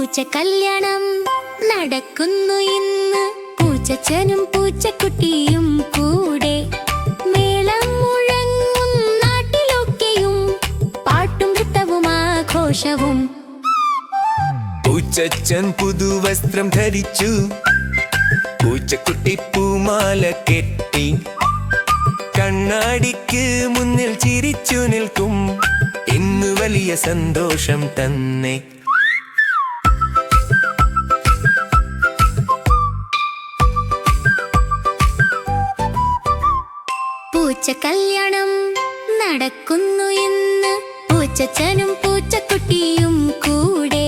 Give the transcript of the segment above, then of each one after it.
പൂച്ച കല്യാണം നടക്കുന്നു ഇന്ന്. പൂച്ചച്ചനും പൂച്ചക്കുട്ടിയും കൂടെ. മേളം മുഴങ്ങും നാട്ടിലൊക്കെയും, പാട്ടും നൃത്തവും ആഘോഷവും. പൂച്ചച്ചൻ പുതുവസ്ത്രം ധരിച്ചു, പൂച്ചക്കുട്ടി പൂമാല കെട്ടി. കണ്ണാടിക്ക് മുന്നിൽ ചിരിച്ചു നിൽക്കും, ഇന്ന് വലിയ സന്തോഷം തന്നെ. പൂച്ച കല്യാണം നടക്കുന്നു ഇന്ന്. പൂച്ചച്ചനും പൂച്ചക്കുട്ടിയും കൂടെ.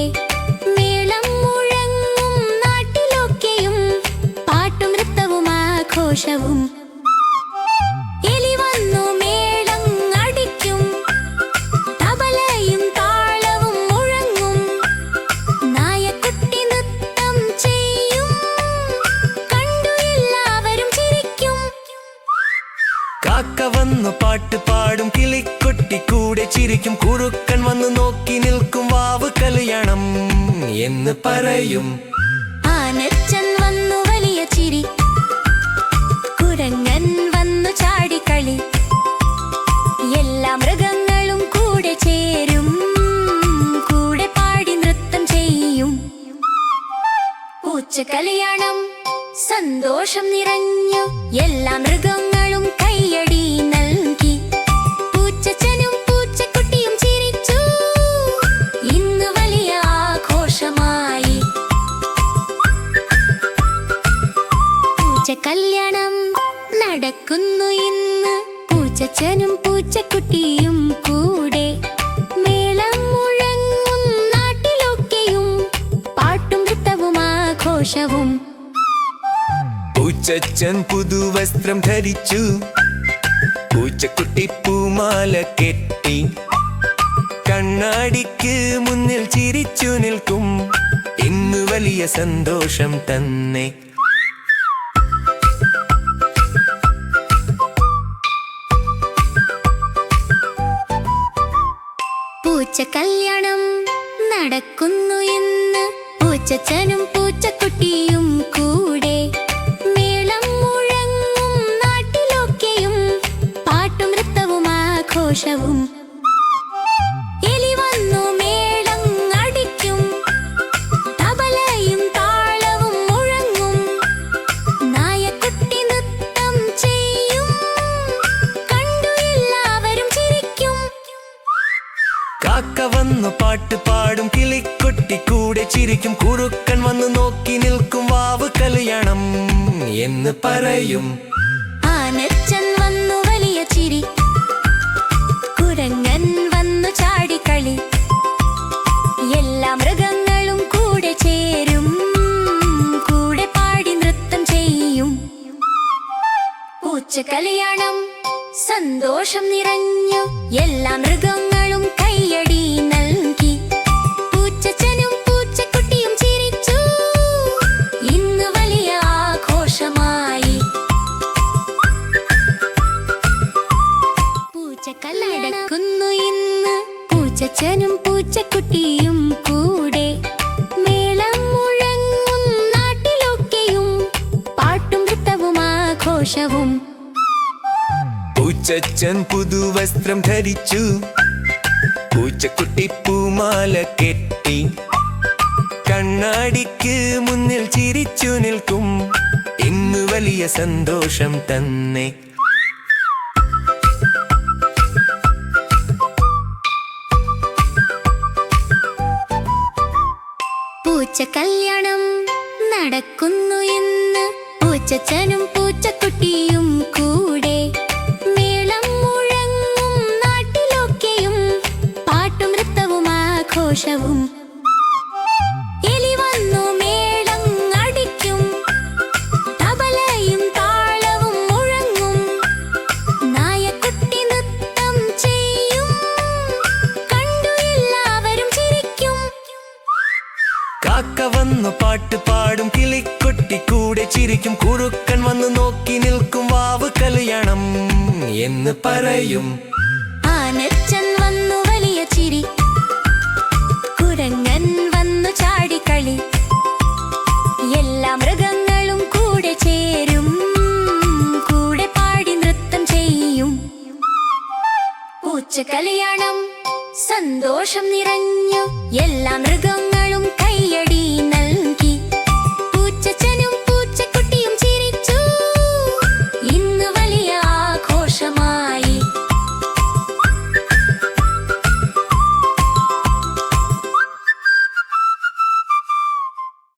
മേളം മുഴങ്ങും നാട്ടിലൊക്കെയും, പാട്ടും നൃത്തവും ആഘോഷവും. എലി വന്നു മേളം അടിക്കും, തബലയും താളവും മുഴങ്ങും. നായക്കുട്ടി നൃത്തം ചെയ്യും, കണ്ടു എല്ലാവരും ചിരിക്കും. കാക്ക വന്നു പാട്ട് പാടും, കിളിക്കുട്ടി കൂടെ ചിരിക്കും. കുറുക്കൻ വന്നു നോക്കി നിൽക്കും, വാവ് കല്യാണം എന്ന് പറയും. ആനച്ചൻ വന്നു വലിയ ചിരി, കുരങ്ങൻ വന്നു ചാടിക്കളി. എല്ലാ മൃഗങ്ങളും കൂടെ ചേരും, കൂടെ പാടി നൃത്തം ചെയ്യും. പൂച്ച കല്യാണം സന്തോഷം നിറഞ്ഞു, എല്ലാ മൃഗങ്ങളും കൈയടി നൽകി. പൂച്ചച്ചനും പൂച്ചക്കുട്ടിയും ചിരിച്ചു, ഇന്ന് വലിയ ആഘോഷമായി. പൂച്ച കല്യാണം നടക്കുന്നു ഇന്ന്. പൂച്ചച്ചനും പൂച്ചക്കുട്ടിയും കൂടെ. മേളം മുഴങ്ങും നാട്ടിലൊക്കെയും, പാട്ടും നൃത്തവും ആഘോഷവും. പൂച്ചച്ചൻ പുതുവസ്ത്രം ധരിച്ചു, പൂച്ചക്കുട്ടി പൂമാല കെട്ടി. കണ്ണാടിക്ക് മുന്നിൽ ചിരിച്ചു നിൽക്കും, ഇന്ന് വലിയ സന്തോഷം തന്നെ. പൂച്ച കല്യാണം നടക്കുന്നു ഇന്ന്. പൂച്ചച്ചനും പൂച്ചക്കുട്ടിയും കൂടെ. മേളം മുഴങ്ങും നാട്ടിലൊക്കെയും, പാട്ടും നൃത്തവും ആഘോഷവും. എലി വന്നു മേളം അടിക്കും, തബലയും താളവും മുഴങ്ങും. നായക്കുട്ടി നൃത്തം ചെയ്യും, കണ്ടു എല്ലാവരും ചിരിക്കും. കാക്ക വന്നു പാട്ട് പാടും, കിളിക്കുട്ടി കൂടെ ചിരിക്കും. കുറുക്കൻ വന്നു നോക്കി നിൽക്കും, വാവ് കല്യാണം എന്ന് പറയും. ആനച്ചൻ വന്നു വലിയ ചിരി, കുരങ്ങൻ വന്നു ചാടിക്കളി. എല്ലാ മൃഗങ്ങളും കൂടെ ചേരും, കൂടെ പാടി നൃത്തം ചെയ്യും. പൂച്ച കല്യാണം സന്തോഷം നിറഞ്ഞു, എല്ലാ മൃഗങ്ങളും കൈയടി നൽകി. പൂച്ചച്ചനും പൂച്ചക്കുട്ടിയും ചിരിച്ചു, ഇന്ന് വലിയ ആഘോഷമായി. പൂച്ച കല്യാണം നടക്കുന്നു ഇന്ന്. പൂച്ചച്ചനും പൂച്ചക്കുട്ടിയും കൂടെ. മേളം മുഴങ്ങും നാട്ടിലൊക്കെയും, പാട്ടും നൃത്തവും ആഘോഷവും. പൂച്ചച്ചൻ പുതുവസ്ത്രം ധരിച്ചു, പൂച്ചക്കുട്ടി പൂമാല കെട്ടി. കണ്ണാടിക്ക് മുന്നിൽ ചിരിച്ചു നിൽക്കും, ഇന്ന് വലിയ സന്തോഷം തന്നെ. പൂച്ച കല്യാണം നടക്കുന്നു ഇന്ന്. പൂച്ചച്ചനും പൂച്ചക്കുട്ടിയും കൂടെ. മേളം മുഴങ്ങും നാട്ടിലൊക്കെയും, പാട്ടും നൃത്തവും ആഘോഷവും. എലി വന്നു മേളം അടിക്കും, തബലയും താളവും മുഴങ്ങും. നായക്കുട്ടി നൃത്തം ചെയ്യും, കണ്ടു എല്ലാവരും ചിരിക്കും. കാക്ക വന്നു പാട്ട് പാടും, കിളിക്കുട്ടി കൂടെ ചിരിക്കും. കുറുക്കൻ വന്നു നോക്കി നിൽക്കും, വാവ് കല്യാണം എന്ന് പറയും. ആനച്ചൻ വന്നു വലിയ ചിരി, കുരങ്ങൻ വന്നു ചാടിക്കളി. കല്യാണം സന്തോഷം നിറഞ്ഞു എല്ലാ മൃഗങ്ങളും